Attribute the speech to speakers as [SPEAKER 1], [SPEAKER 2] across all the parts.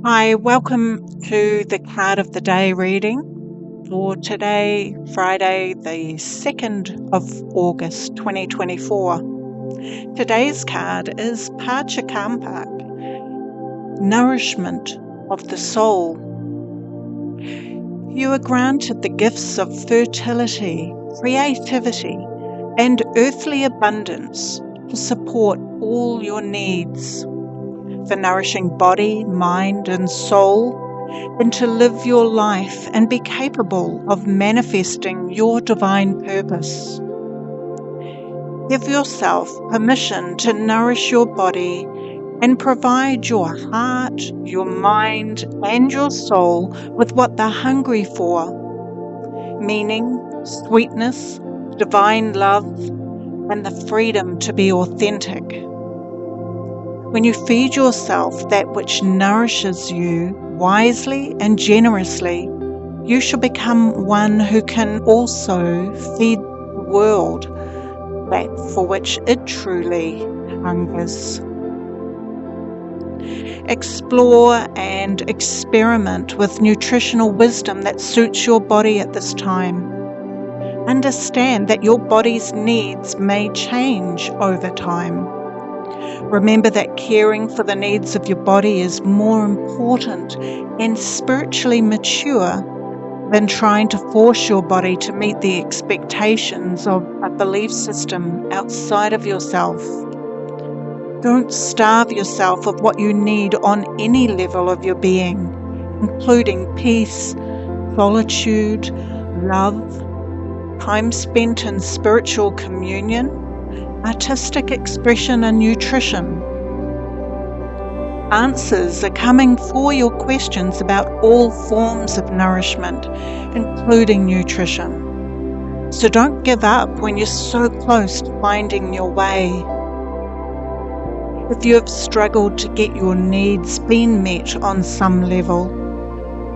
[SPEAKER 1] Hi, welcome to the card of the day reading for today, Friday, the 2nd of August 2024. Today's card is Jakupec, Nourishment of the Soul. You are granted the gifts of fertility, creativity, and earthly abundance to support all your needs. For nourishing body, mind, and soul, and to live your life and be capable of manifesting your divine purpose. Give yourself permission to nourish your body and provide your heart, your mind, and your soul with what they're hungry for: meaning, sweetness, divine love, and the freedom to be authentic. When you feed yourself that which nourishes you wisely and generously, you shall become one who can also feed the world that for which it truly hungers. Explore and experiment with nutritional wisdom that suits your body at this time. Understand that your body's needs may change over time. Remember that caring for the needs of your body is more important and spiritually mature than trying to force your body to meet the expectations of a belief system outside of yourself. Don't starve yourself of what you need on any level of your being, including peace, solitude, love, time spent in spiritual communion, artistic expression, and nutrition. Answers are coming for your questions about all forms of nourishment, including nutrition. So don't give up when you're so close to finding your way. If you have struggled to get your needs being met on some level,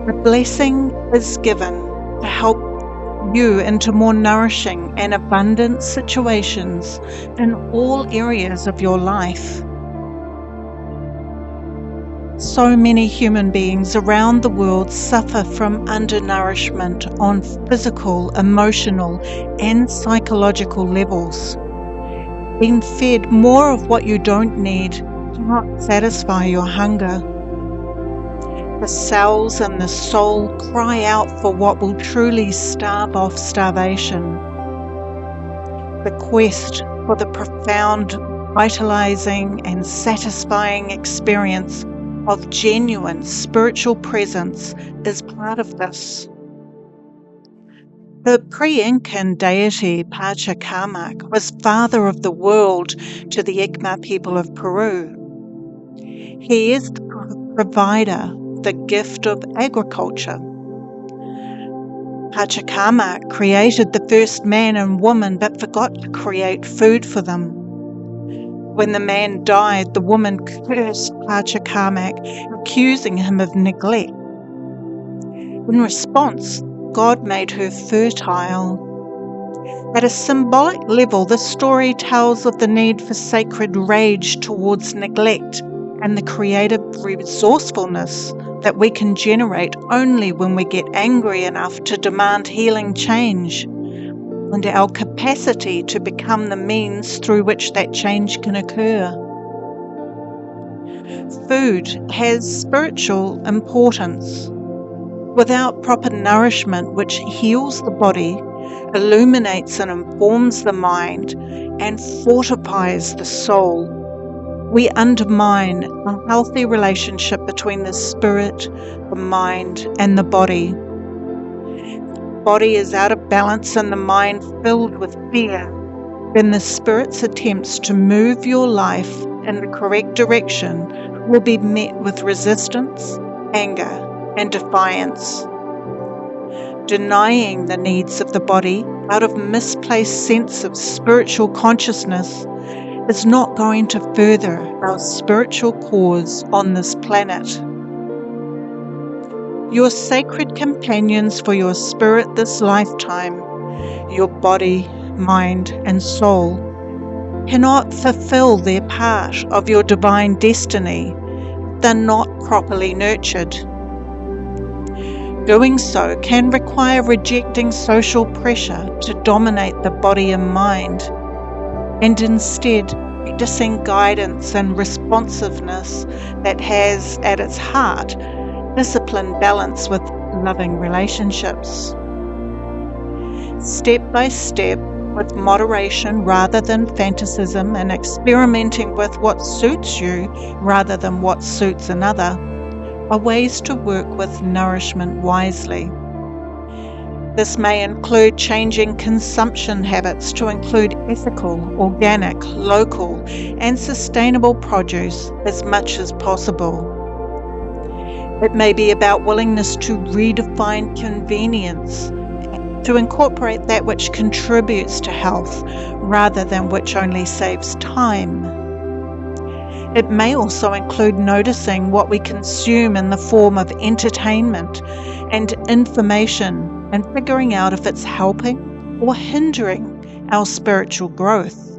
[SPEAKER 1] a blessing is given to help you into more nourishing and abundant situations in all areas of your life. So many human beings around the world suffer from undernourishment on physical, emotional, and psychological levels. Being fed more of what you don't need cannot satisfy your hunger. The cells and the soul cry out for what will truly starve off starvation. The quest for the profound, vitalizing, and satisfying experience of genuine spiritual presence is part of this. The pre-Incan deity Jakupec was father of the world to the Igma people of Peru. He is the provider, the gift of agriculture. Jakupec created the first man and woman but forgot to create food for them. When the man died, the woman cursed Jakupec, accusing him of neglect. In response, God made her fertile. At a symbolic level, the story tells of the need for sacred rage towards neglect and the creative resourcefulness that we can generate only when we get angry enough to demand healing change, and our capacity to become the means through which that change can occur. Food has spiritual importance. Without proper nourishment which heals the body, illuminates and informs the mind, and fortifies the soul, we undermine a healthy relationship between the spirit, the mind, and the body. The body is out of balance and the mind filled with fear. Then the spirit's attempts to move your life in the correct direction will be met with resistance, anger, and defiance. Denying the needs of the body out of misplaced sense of spiritual consciousness is not going to further our spiritual cause on this planet. Your sacred companions for your spirit this lifetime, your body, mind, and soul, cannot fulfill their part of your divine destiny if they're not properly nurtured. Doing so can require rejecting social pressure to dominate the body and mind, and instead practicing guidance and responsiveness that has at its heart discipline balanced with loving relationships. Step by step, with moderation rather than fantasism, and experimenting with what suits you rather than what suits another, are ways to work with nourishment wisely. This may include changing consumption habits to include ethical, organic, local, and sustainable produce as much as possible. It may be about willingness to redefine convenience, to incorporate that which contributes to health rather than which only saves time. It may also include noticing what we consume in the form of entertainment and information and figuring out if it's helping or hindering our spiritual growth.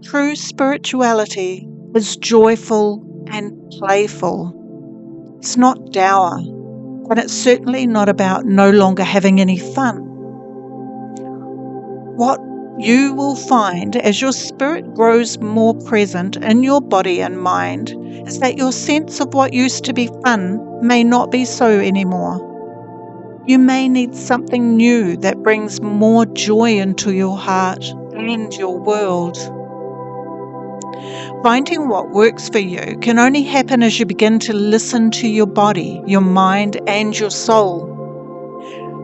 [SPEAKER 1] True spirituality is joyful and playful. It's not dour, but it's certainly not about no longer having any fun. What you will find as your spirit grows more present in your body and mind is that your sense of what used to be fun may not be so anymore. You may need something new that brings more joy into your heart and your world. Finding what works for you can only happen as you begin to listen to your body, your mind, and your soul.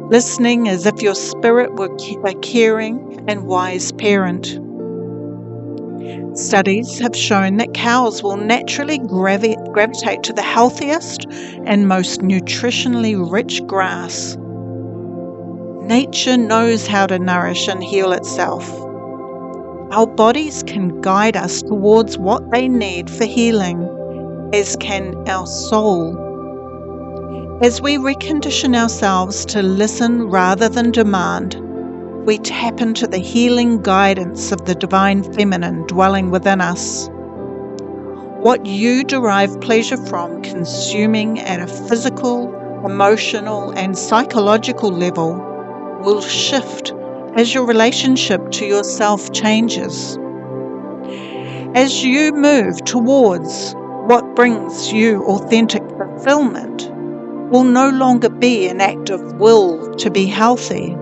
[SPEAKER 1] Listening as if your spirit were a caring and wise parent. Studies have shown that cows will naturally gravitate to the healthiest and most nutritionally rich grass. Nature knows how to nourish and heal itself. Our bodies can guide us towards what they need for healing, as can our soul. As we recondition ourselves to listen rather than demand, we tap into the healing guidance of the divine feminine dwelling within us. What you derive pleasure from consuming at a physical, emotional, and psychological level will shift as your relationship to yourself changes. As you move towards what brings you authentic fulfillment, will no longer be an act of will to be healthy.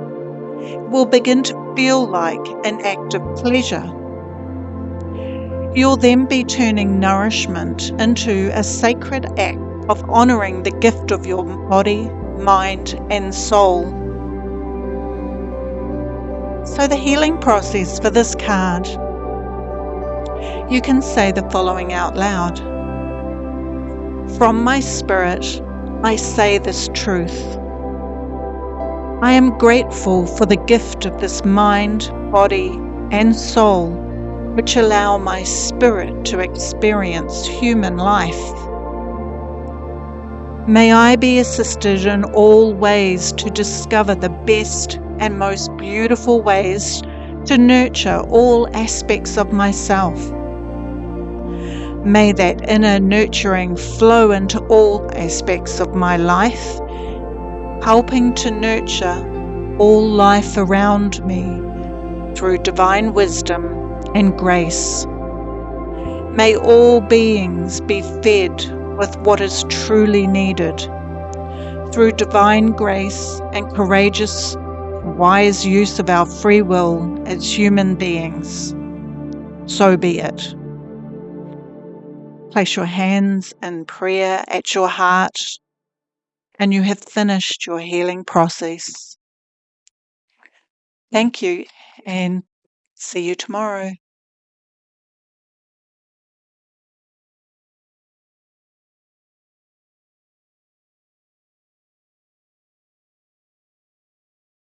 [SPEAKER 1] It will begin to feel like an act of pleasure. You'll then be turning nourishment into a sacred act of honoring the gift of your body, mind, and soul. So the healing process for this card, you can say the following out loud. From my spirit, I say this truth. I am grateful for the gift of this mind, body, and soul, which allow my spirit to experience human life. May I be assisted in all ways to discover the best and most beautiful ways to nurture all aspects of myself. May that inner nurturing flow into all aspects of my life, helping to nurture all life around me through divine wisdom and grace. May all beings be fed with what is truly needed through divine grace and courageous, wise use of our free will as human beings. So be it. Place your hands in prayer at your heart, and you have finished your healing process. Thank you, and see you tomorrow.